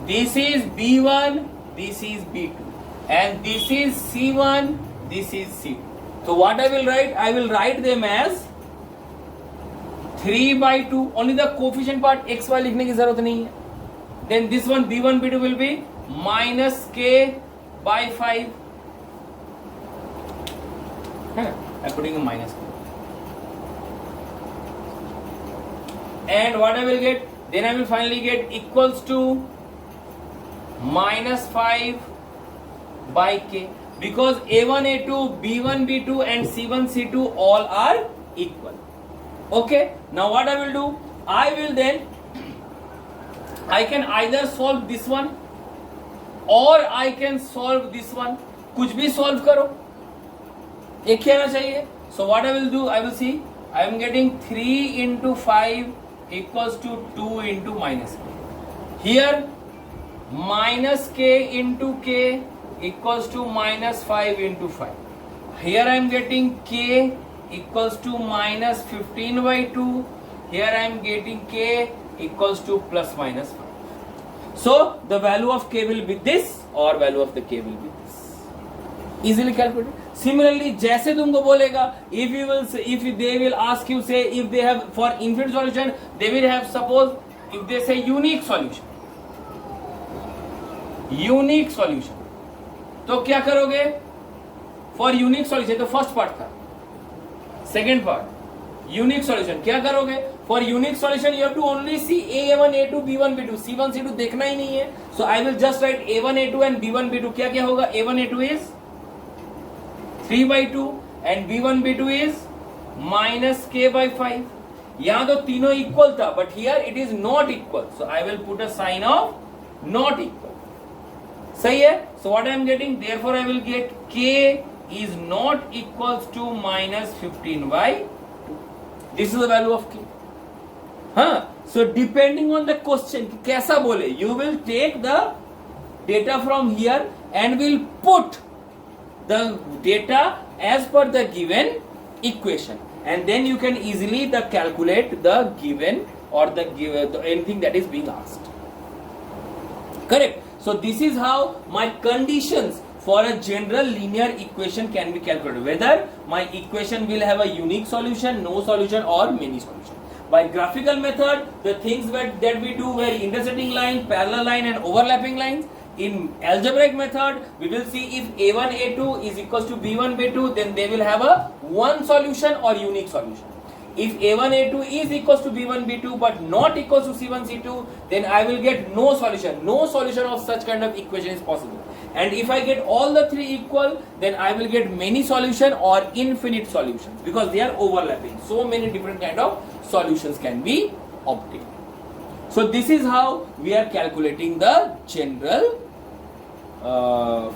this is b1, this is b2, and this is c1, this is c2. So what I will write? I will write them as 3 by 2. Only the coefficient part x y लिखने की जरूरत नहीं है. Then this one b1 b2 will be minus k by 5. I'm putting a minus k. And what I will get? Then I will finally get equals to minus 5 by k, because a1 a2 b1 b2 and c1 c2 all are equal. Okay, now what I will do? I will then, I can either solve this one or I can solve this one. कुछ भी solve करो, एक ही आना चाहिए. So what I will do? I will see. I am getting 3 into 5 equals to 2 into minus k. Here minus k into k equals to minus 5 into 5. Here I am getting k equals to minus 15 by 2. Here I am getting k equals to plus minus 5. So the value of k will be this or value of the k will be this. Easily calculated. Similarly, जैसे तुमको बोलेगा, if you will say, if they will ask you, say if they have for infinite solution, they will have, suppose if they say unique solution, unique solution, तो क्या करोगे? For unique solution, तो first part था. Second part, unique solution, क्या करोगे? For unique solution, you have to only see a1, a2, b1, b2, c1, c2 देखना ही नहीं है. So I will just write a1, a2 and b1, b2. क्या क्या होगा? a1, a2 is 3 by 2 and b1, b2 is minus k by 5. यहाँ तो तीनों equal था, but here it is not equal. So I will put a sign of not equal. सही है? So what I am getting? Therefore I will get k is not equals to minus 15 by 2. This is the value of k. हाँ, so depending on the question, कैसा बोले? You will take the data from here and will put the data as per the given equation, and then you can easily calculate the given or the anything that is being asked. Correct? So this is how my conditions for a general linear equation can be calculated, whether my equation will have a unique solution, no solution, or many solution. By graphical method, the things that we do were intersecting line, parallel line, and overlapping lines. In algebraic method, we will see if a1 a2 is equals to b1 b2, then they will have a one solution or unique solution. If a1 a2 is equals to b1 b2 but not equals to c1 c2, then I will get no solution. No solution of such kind of equation is possible. And if I get all the three equal, then I will get many solution or infinite solutions, because they are overlapping. So many different kind of solutions can be obtained. So this is how we are calculating the general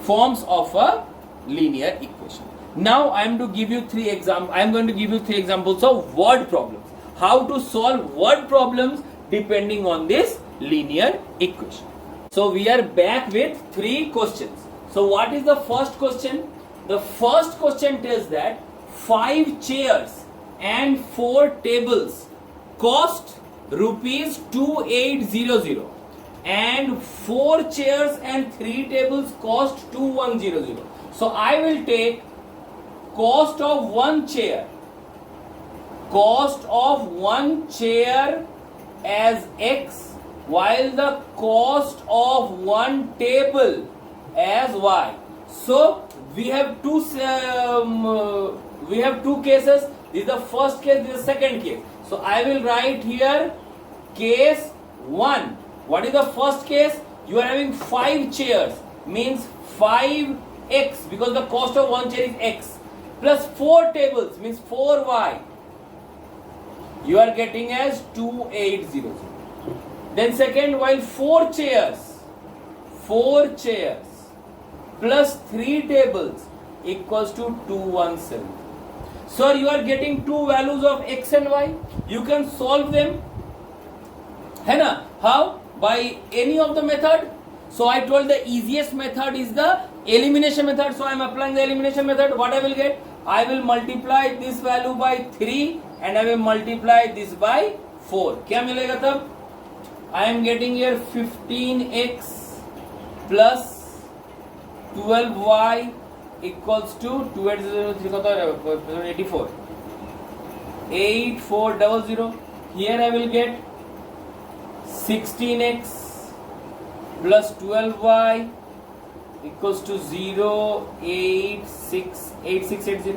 forms of a linear equation. Now I am going to give you three examples of word problems. How to solve word problems depending on this linear equation. So we are back with three questions. So what is the first question? The first question tells that 5 chairs and 4 tables cost rupees 2800 and 4 chairs and 3 tables cost 2100. So I will take cost of one chair as x, while the cost of one table as y. So we have two cases. This is the first case, this is the second case. So I will write here case 1. What is the first case? You are having 5 chairs, means 5x, because the cost of one chair is x, plus 4 tables, means 4y. You are getting as 2800. Then second, while 4 chairs 4 chairs plus 3 tables equals to 217. Sir, you are getting two values of x and y. You can solve them. है ना? How? By any of the method. So I told the easiest method is the elimination method. So I am applying the elimination method. What I will get? I will multiply this value by 3 and I will multiply this by 4. क्या मिलेगा तब? I am getting here 15x plus 12y equals to 84. 8400. Here I will get 16x plus 12y equals to 8680.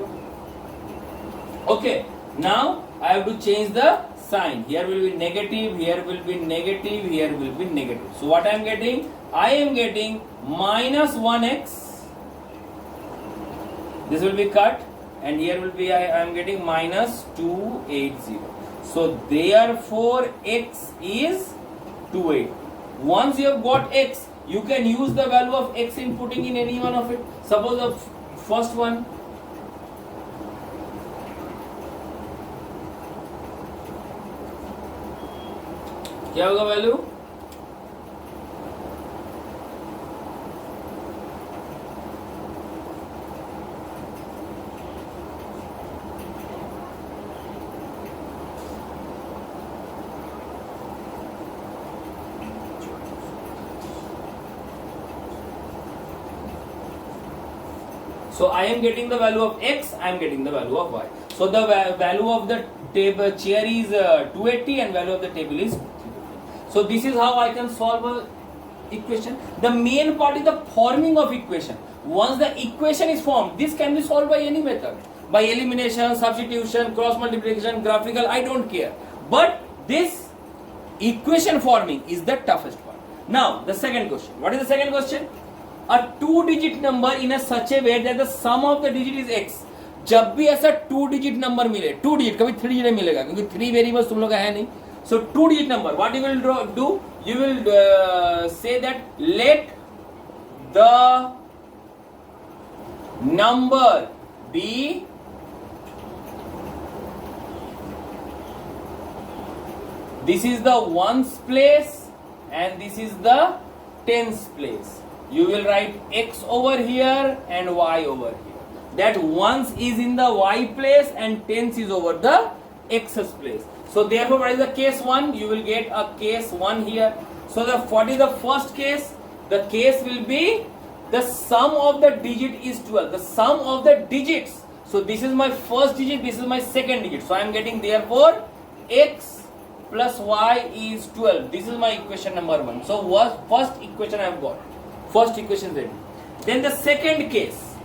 Okay, now I have to change the sign. Here will be negative, here will be negative, here will be negative. So what I am getting? I am getting minus 1x. This will be cut and here will be I am getting minus 280. So therefore x is 280. Once you have got x, you can use the value of x in putting in any one of it. Suppose the first one. क्या होगा value? So I am getting the value of x, I am getting the value of y. So the value of the table chair is 280 and value of the table is 350. So this is how I can solve a equation. The main part is the forming of equation. Once the equation is formed, this can be solved by any method. By elimination, substitution, cross multiplication, graphical, I don't care. But this equation forming is the toughest part. Now the second question. What is the second question? A 2-digit number in a such a way that the sum of the digit is x. जब भी ऐसा 2-digit number मिले, 2 digit कभी 3 digit मिलेगा क्योंकि 3 variables तुम लोग का है नहीं. So 2-digit number, what you will do? You will say that let the number be this is the ones place and this is the tens place. You will write x over here and y over here. That ones is in the y place and tens is over the x's place. So therefore, what is the case 1? You will get a case 1 here. So what is the first case? The case will be the sum of the digit is 12. The sum of the digits. So this is my first digit, this is my second digit. So I am getting therefore x plus y is 12. This is my equation number 1. So first equation I have got. First equation ready. Then the second case.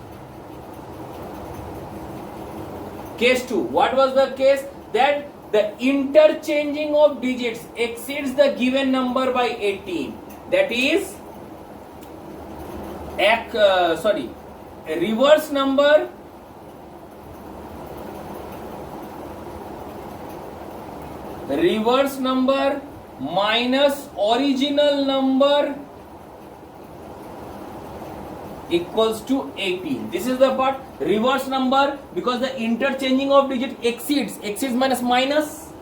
Case 2. What was the case? That the interchanging of digits exceeds the given number by 18. That is a reverse number minus original number equals to 18. This is the part. Reverse number, because the interchanging of digit exceeds minus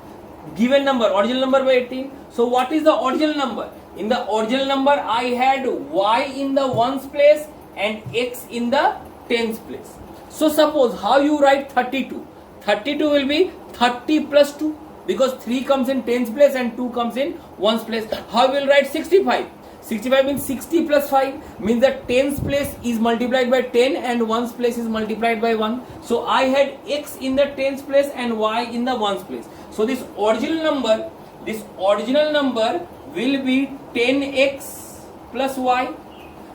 given number, original number by 18. So what is the original number? In the original number I had y in the ones place and x in the tens place. So suppose how you write 32. 32 will be 30 plus 2 because 3 comes in tens place and 2 comes in ones place. How you will write 65? 65 means 60 plus 5 means the tens place is multiplied by 10 and ones place is multiplied by 1. So I had x in the tens place and y in the ones place. So this original number will be 10x plus y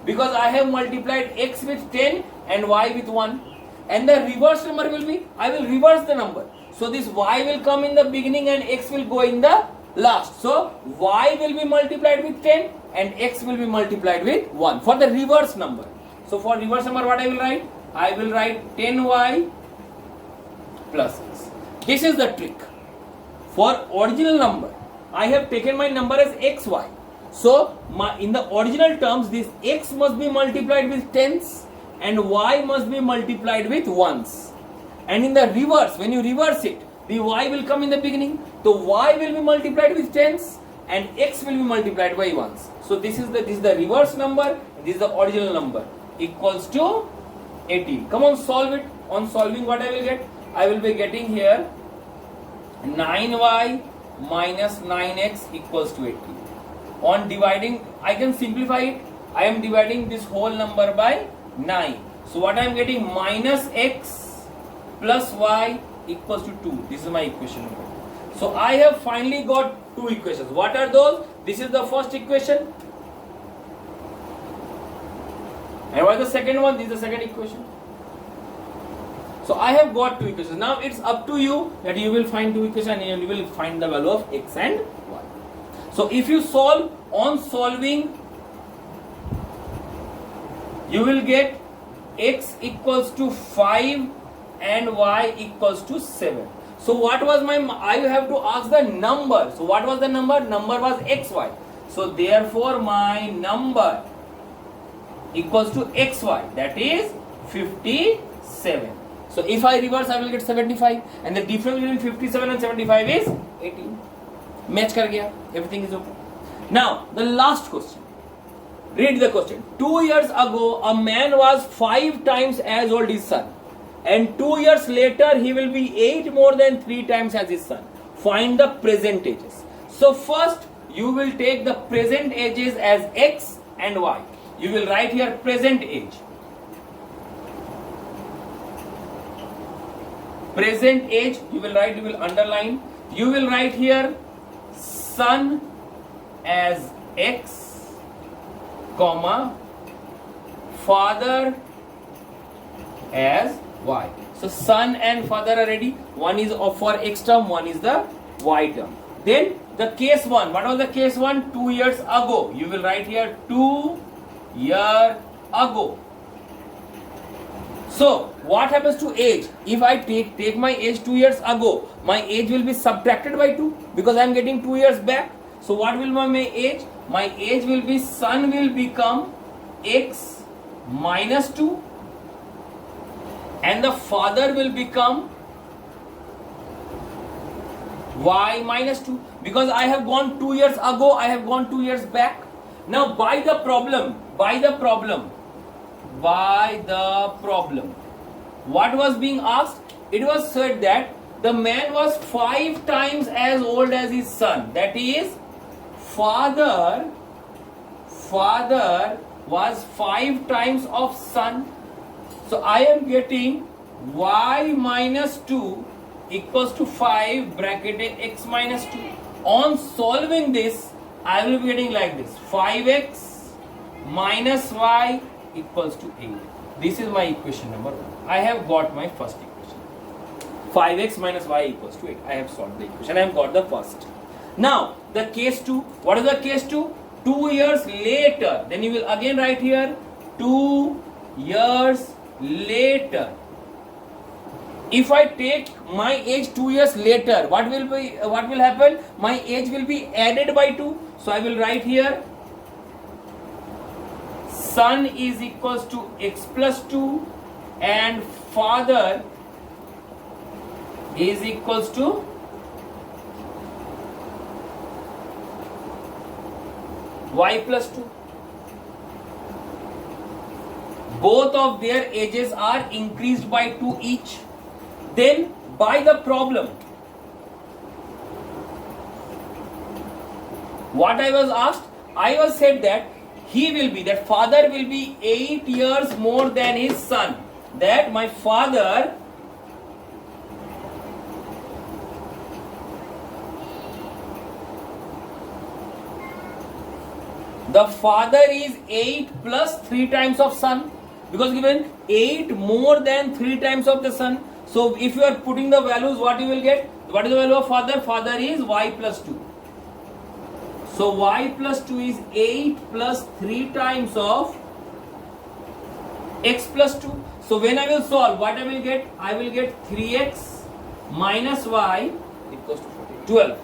because I have multiplied x with 10 and y with 1. And the reverse number will be, I will reverse the number. So this y will come in the beginning and x will go in the last. So y will be multiplied with 10 and x will be multiplied with 1 for the reverse number. So for reverse number what I will write? I will write 10y plus x. This is the trick. For original number, I have taken my number as xy. So in the original terms, this x must be multiplied with tens and y must be multiplied with ones. And in the reverse, when you reverse it, the y will come in the beginning. So y will be multiplied with tens and x will be multiplied by ones. So this is the reverse number. This is the original number, equals to 18. Come on, solve it. On solving, what I will get? I will be getting here 9y minus 9x equals to 18. On dividing, I can simplify it. I am dividing this whole number by 9. So what I am getting? Minus x plus y equals to 2. This is my equation number. So I have finally got two equations. What are those? This is the first equation. And what is the second one? This is the second equation. So I have got two equations. Now it's up to you that you will find two equations and you will find the value of x and y. So if you solve, on solving, you will get x equals to 5 and y equals to 7. So what was my, I have to ask the number. So what was the number? Number was xy. So therefore my number equals to xy, that is 57. So if I reverse, I will get 75, and the difference between 57 and 75 is 18. Match kar gaya, everything is okay. Now the last question. Read the question. 2 years ago, a man was 5 times as old as his son, and 2 years later he will be 8 more than 3 times as his son. Find the present ages. So first you will take the present ages as x and y. You will write here present age. Present age, you will write, you will underline. You will write here son as x, comma, father as y. So son and father are ready. One is for x term, one is the y term. Then the case 1. What was the case 1? 2 years ago. You will write here 2 year ago. So what happens to age? If I take my age 2 years ago, my age will be subtracted by 2 because I am getting 2 years back. So what will my age? My age will be, son will become x minus 2 and the father will become y minus 2, because I have gone 2 years ago, I have gone 2 years back. Now by the problem, what was being asked? It was said that the man was 5 times as old as his son. That is, father was 5 times of son. So I am getting y minus 2 equals to 5 bracketed x minus 2. On solving this, I will be getting like this: 5x minus y equals to 8. This is my equation number 1. I have got my first equation. 5x minus y equals to 8. I have solved the equation. I have got the first. Now the case 2. What is the case 2? 2 years later. Then you will again write here 2 years later. If I take my age 2 years later, what will happen? My age will be added by 2. So I will write here son is equals to x plus 2 and father is equals to y plus 2. Both of their ages are increased by 2 each. Then by the problem, what I was asked, I was said that that father will be 8 years more than his son. That my father is 8 plus 3 times of son, because given 8 more than 3 times of the son. So if you are putting the values, what you will get? What is the value of father? Father is y plus 2. So y plus 2 is 8 plus 3 times of x plus 2. So when I will solve, what I will get? I will get 3x minus y equals to 12.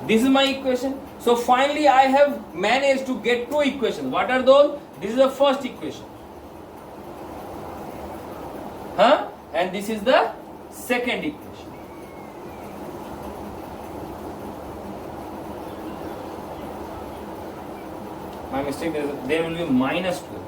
This is my equation. So finally I have managed to get two equations. What are those? This is the first equation. And this is the second equation. My mistake is there will be minus 12.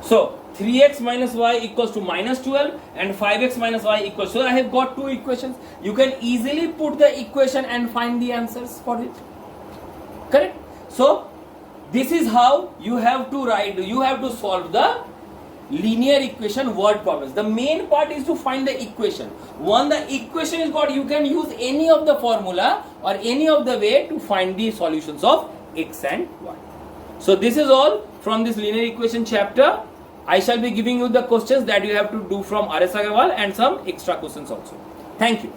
So 3x minus y equals to minus 12 and 5x minus y equals. So I have got two equations. You can easily put the equation and find the answers for it. Correct? So this is how you have to write, you have to solve the linear equation word problems. The main part is to find the equation. Once the equation is got, you can use any of the formula or any of the way to find the solutions of x and y. So this is all from this linear equation chapter. I shall be giving you the questions that you have to do from R.S. Agarwal and some extra questions also. Thank you.